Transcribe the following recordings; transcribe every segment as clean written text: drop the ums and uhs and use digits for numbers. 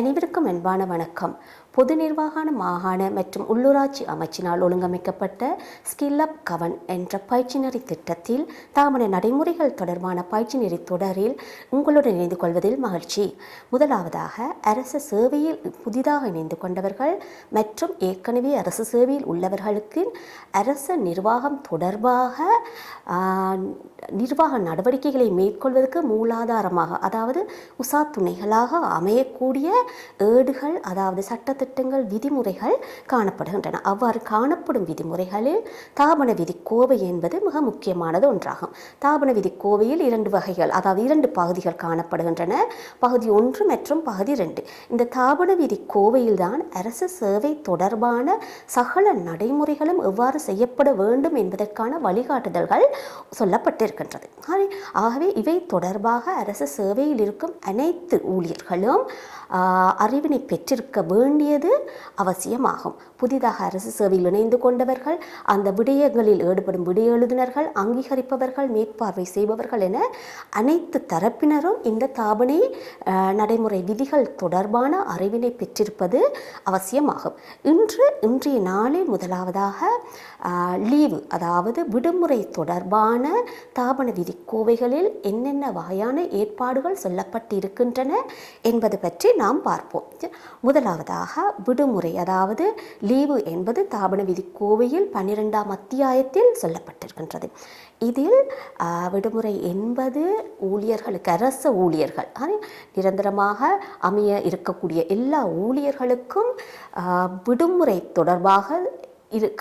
அனைவருக்கும் அன்பான வணக்கம். பொது நிர்வாக மாகாண மற்றும் உள்ளூராட்சி அமைச்சினால் ஒழுங்கமைக்கப்பட்ட ஸ்கில் அப் கவன் என்ற பயிற்சி நெறி திட்டத்தில் தாமன நடைமுறைகள் தொடர்பான பயிற்சி நெறி தொடரில் உங்களுடன் இணைந்து கொள்வதில் மகிழ்ச்சி. முதலாவதாக, அரசு சேவையில் புதிதாக இணைந்து கொண்டவர்கள் மற்றும் ஏற்கனவே அரசு சேவையில் உள்ளவர்களுக்கு அரச நிர்வாகம் தொடர்பாக நிர்வாக நடவடிக்கைகளை மேற்கொள்வதற்கு மூலாதாரமாக, அதாவது உசா துணைகளாக அமையக்கூடிய ஏடுகள், அதாவது சட்டத்திட்டங்கள், விதிமுறைகள் காணப்படுகின்றன. அவ்வாறு காணப்படும் விதிமுறைகளில் தாபன விதி கோவை என்பது மிக முக்கியமானது ஒன்றாகும். தாபன விதி கோவையில் 2 வகைகள், அதாவது 2 பகுதிகள் காணப்படுகின்றன. பகுதி 1 மற்றும் பகுதி 2. இந்த தாபன விதி கோவையில் தான் அரசு சேவை தொடர்பான சகல நடைமுறைகளும் எவ்வாறு செய்யப்பட வேண்டும் என்பதற்கான வழிகாட்டுதல்கள் சொல்லப்பட்டிருக்கின்றது. ஆகவே இவை தொடர்பாக அரசு சேவையில் இருக்கும் அனைத்து ஊழியர்களும் அறிவினை பெற்றிருக்க வேண்டியது அவசியமாகும். புதிதாக அரசு சேவையில் இணைந்து கொண்டவர்கள், அந்த விடயங்களில் ஈடுபடும் விடய எழுதினர்கள், அங்கீகரிப்பவர்கள், மேற்பார்வை செய்பவர்கள் என அனைத்து தரப்பினரும் இந்த தாபனை நடைமுறை விதிகள் தொடர்பான அறிவினை பெற்றிருப்பது அவசியமாகும். இன்றைய நாளில் முதலாவதாக லீவு, அதாவது விடுமுறை தொடர்பான தாபன விதி கோவைகளில் என்னென்ன வகையான ஏற்பாடுகள் சொல்லப்பட்டிருக்கின்றன என்பது பற்றி நாம் பார்ப்போம். முதலாவதாக விடுமுறை, அதாவது லீவு என்பது தாபன விதி கோவையில் 12ஆம் அத்தியாயத்தில் சொல்லப்பட்டிருக்கின்றது. இதில் விடுமுறை என்பது ஊழியர்களுக்கு, அரச ஊழியர்கள், நிரந்தரமாக அமைய இருக்கக்கூடிய எல்லா ஊழியர்களுக்கும் விடுமுறை தொடர்பாக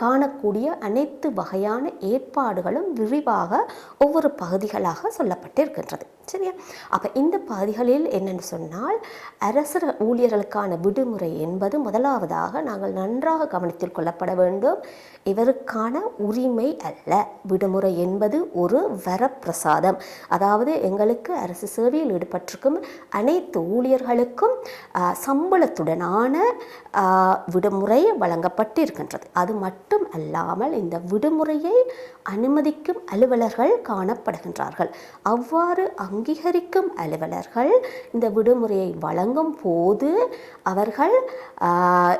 காணக்கூடிய அனைத்து வகையான ஏற்பாடுகளும் விரிவாக ஒவ்வொரு பகுதிகளாக சொல்லப்பட்டிருக்கின்றது. சரியா? அப்போ இந்த பகுதிகளில் என்னென்னு சொன்னால், அரச ஊழியர்களுக்கான விடுமுறை என்பது முதலாவதாக நாங்கள் நன்றாக கவனத்தில் கொள்ளப்பட வேண்டும். இவருக்கான உரிமை அல்ல. விடுமுறை என்பது ஒரு வரப்பிரசாதம். அதாவது எங்களுக்கு அரசு சேவையில் ஈடுபட்டிருக்கும் அனைத்து ஊழியர்களுக்கும் சம்பளத்துடனான விடுமுறை வழங்கப்பட்டிருக்கின்றது. அது மட்டும் அல்லாமல் இந்த விடுமுறையை அனுமதிக்கும் அலுவலர்கள் காணப்படுகின்றார்கள். அவ்வாறு அங்கீகரிக்கும் அலுவலர்கள் இந்த விடுமுறையை வழங்கும் போது அவர்கள்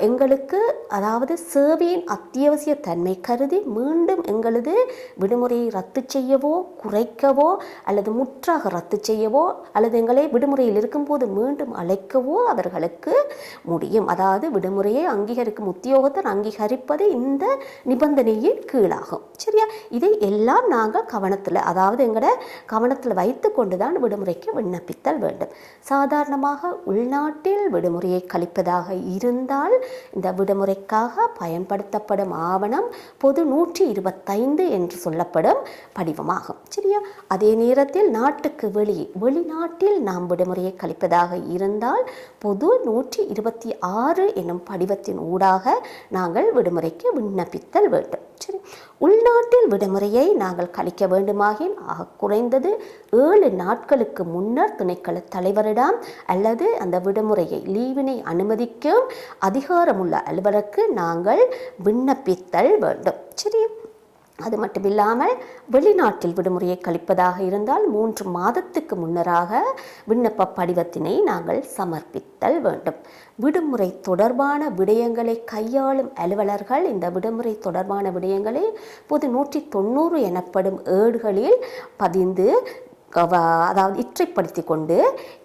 எங்களுக்கு, அதாவது சேவையின் அத்தியாவசிய தன்மை கருதி மீண்டும் எங்களது விடுமுறையை ரத்து செய்யவோ, குறைக்கவோ, அல்லது முற்றாக ரத்து செய்யவோ, அல்லது எங்களை விடுமுறையில் இருக்கும்போது மீண்டும் அழைக்கவோ அவர்களுக்கு முடியும். அதாவது விடுமுறையை அங்கீகரிக்கும் உத்தியோகத்தர் அங்கீகரிப்பது இந்த நிபந்தனையின் கீழாகும். சரியா? இதை எல்லாம் நாங்கள் கவனத்தில், அதாவது எங்களோட கவனத்தில் வைத்து கொண்டுதான் விடுமுறைக்கு விண்ணப்பித்தல் வேண்டும். சாதாரணமாக உள்நாட்டில் விடுமுறையை கழிப்பதாக இருந்தால் இந்த விடுமுறைக்காக பயன்படுத்தப்படும் ஆவணம் பொது 125 என்று சொல்லப்படும் படிவமாகும். சரியா? அதே நேரத்தில் நாட்டுக்கு வெளிநாட்டில் நாம் விடுமுறையை கழிப்பதாக இருந்தால் பொது 126 என்னும் படிவத்தின் ஊடாக நாங்கள் விடுமுறைக்கு விண்ணப்பித்தல் வேண்டும். சரி, உள்நாட்டில் விடுமுறையை நாங்கள் கழிக்க வேண்டுமாகின் குறைந்தது 7 நாட்களுக்கு முன்னர் திணைக்கள தலைவரிடம் அல்லது அந்த விடுமுறையை, லீவினை அனுமதிக்கும் அதிகாரமுள்ள அலுவலருக்கு நாங்கள் விண்ணப்பித்தல் வேண்டும். சரி, அது மட்டுமில்லாமல் வெளிநாட்டில் விடுமுறையை கழிப்பதாக இருந்தால் 3 மாதத்துக்கு முன்னராக விண்ணப்ப படிவத்தினை நாங்கள் சமர்ப்பித்தல் வேண்டும். விடுமுறை தொடர்பான விடயங்களை கையாளும் அலுவலர்கள் இந்த விடுமுறை தொடர்பான விடயங்களை பொது 190 எனப்படும் ஏடுகளில் பதிந்து, அதாவது இற்றைப்படுத்தி கொண்டு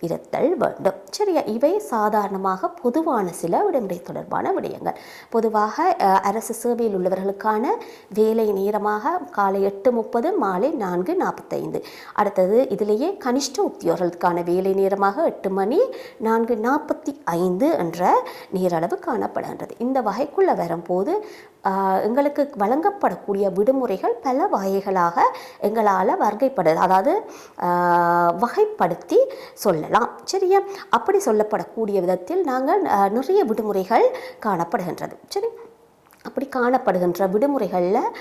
இருத்தல் வேண்டும். சரியா? இவை சாதாரணமாக பொதுவான சில விடுமுறை தொடர்பான விடயங்கள். பொதுவாக அரசு சேவையில் உள்ளவர்களுக்கான வேலை நேரமாக காலை 8:30, மாலை 4:45. அடுத்தது இதிலேயே கனிஷ்ட உத்தியோகர்களுக்கான வேலை நேரமாக 8 மணி 4:45 என்ற நேரளவு காணப்படுகின்றது. இந்த வகைக்குள்ள வரும்போது எங்களுக்கு வழங்கப்படக்கூடிய விடுமுறைகள் பல வகைகளாக எங்களால் அதாவது வகைப்படுத்தி சொல்லலாம். சரியா? அப்படி சொல்லப்படக்கூடிய விதத்தில் நாங்கள் நிறைய விடுமுறைகள் காணப்படுகின்றது. சரி, அப்படி காணப்படுகின்ற விடுமுறைகளில்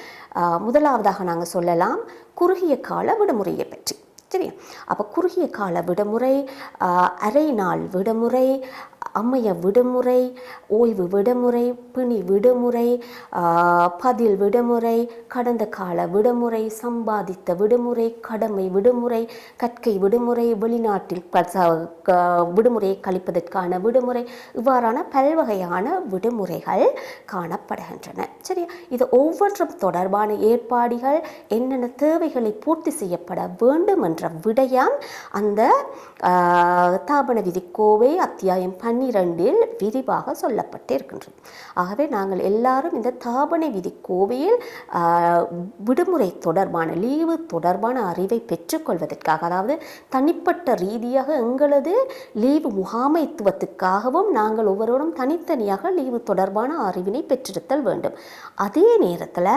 முதலாவதாக நாங்கள் சொல்லலாம் குறுகிய கால விடுமுறையை பற்றி. சரி. அப்போ குறுகிய கால விடுமுறை, அரை நாள் விடுமுறை, அமைய விடுமுறை, ஓய்வு விடுமுறை, பிணி விடுமுறை, பதில் விடுமுறை, கடந்த கால விடுமுறை, சம்பாதித்த விடுமுறை, கடமை விடுமுறை, கற்கை விடுமுறை, வெளிநாட்டில் விடுமுறையை கழிப்பதற்கான விடுமுறை, இவ்வாறான பல்வகையான விடுமுறைகள் காணப்படுகின்றன. சரியா? இது ஒவ்வொன்றும் தொடர்பான ஏற்பாடுகள் என்னென்ன தேவைகளை பூர்த்தி செய்யப்பட வேண்டும் என்ற விடயம் அந்த தாபன விதிக்கோவை அத்தியாயம் 12 விரிவாக சொல்லப்பட்டிருக்கின்றது. ஆகவே நாங்கள் எல்லாரும் இந்த தாபன விதிக்கோவையில் விடுமுறை தொடர்பான லீவு தொடர்பான அறிவை பெற்றுக்கொள்வதற்காக, அதாவது தனிப்பட்ட ரீதியாக எங்களது லீவு முகாமைத்துவத்துக்காகவும் நாங்கள் ஒவ்வொருவரும் தனித்தனியாக லீவு தொடர்பான அறிவினை பெற்றிருத்தல் வேண்டும். அதே நேரத்தில்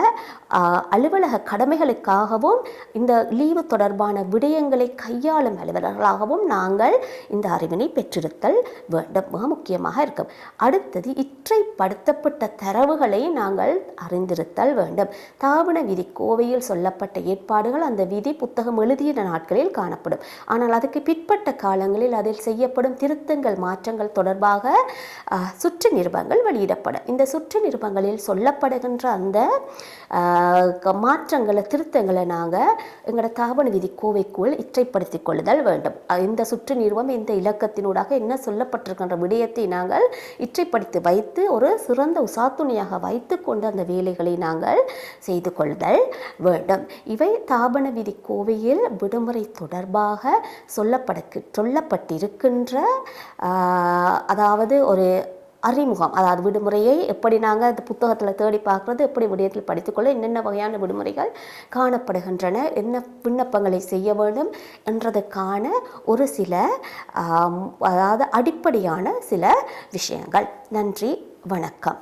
அலுவலக கடமைகளுக்காகவும் இந்த லீவு தொடர்பான விடயங்களை கையாளும் அலுவலர்களாகவும் நாங்கள் இந்த அறிவினை பெற்றிருத்தல் வேண்டும். மிக முக்கியமாக இருக்கும். அடுத்தது இற்றைப்படுத்தப்பட்ட தரவுகளை நாங்கள் அறிந்திருத்தல் வேண்டும். தாபன விதி கோவையில் சொல்லப்பட்ட ஏற்பாடுகள் அந்த விதி புத்தகம் எழுதிய நாட்களில் காணப்படும். ஆனால் அதுக்கு பிற்பட்ட காலங்களில் அதில் செய்யப்படும் திருத்தங்கள் மாற்றங்கள் தொடர்பாக சுற்று நிருபங்கள் வெளியிடப்படும். இந்த சுற்று நிருபங்களில் சொல்லப்படுகின்ற அந்த மாற்றங்களை திருத்தங்களை நாங்கள் எங்களோட தாபன விதி கோவைக்குள் இற்றைப்படுத்திக் கொள்ளுதல் வேண்டும். இந்த சுற்று நிறுவம் இந்த இலக்கத்தினூடாக என்ன சொல்லப்பட்டிருக்கின்ற விடயத்தை நாங்கள் இற்றைப்படுத்தி வைத்து ஒரு சிறந்த உசாத்துணையாக வைத்து கொண்டு அந்த வேலைகளை நாங்கள் செய்து கொள்ளுதல் வேண்டும். இவை தாபன விதி கோவையில் விடுமுறை தொடர்பாக சொல்லப்பட்டிருக்கின்ற அதாவது ஒரு அறிமுகம், அதாவது விடுமுறையை எப்படி நாங்கள் அந்த புத்தகத்தில் தேடி பார்க்குறது, எப்படி விடயத்தில் படித்துக்கொள்ள என்னென்ன வகையான விடுமுறைகள் காணப்படுகின்றன, என்ன விண்ணப்பங்களை செய்ய வேண்டும் என்றதுக்கான ஒரு சில அதாவது அடிப்படையான சில விஷயங்கள். நன்றி, வணக்கம்.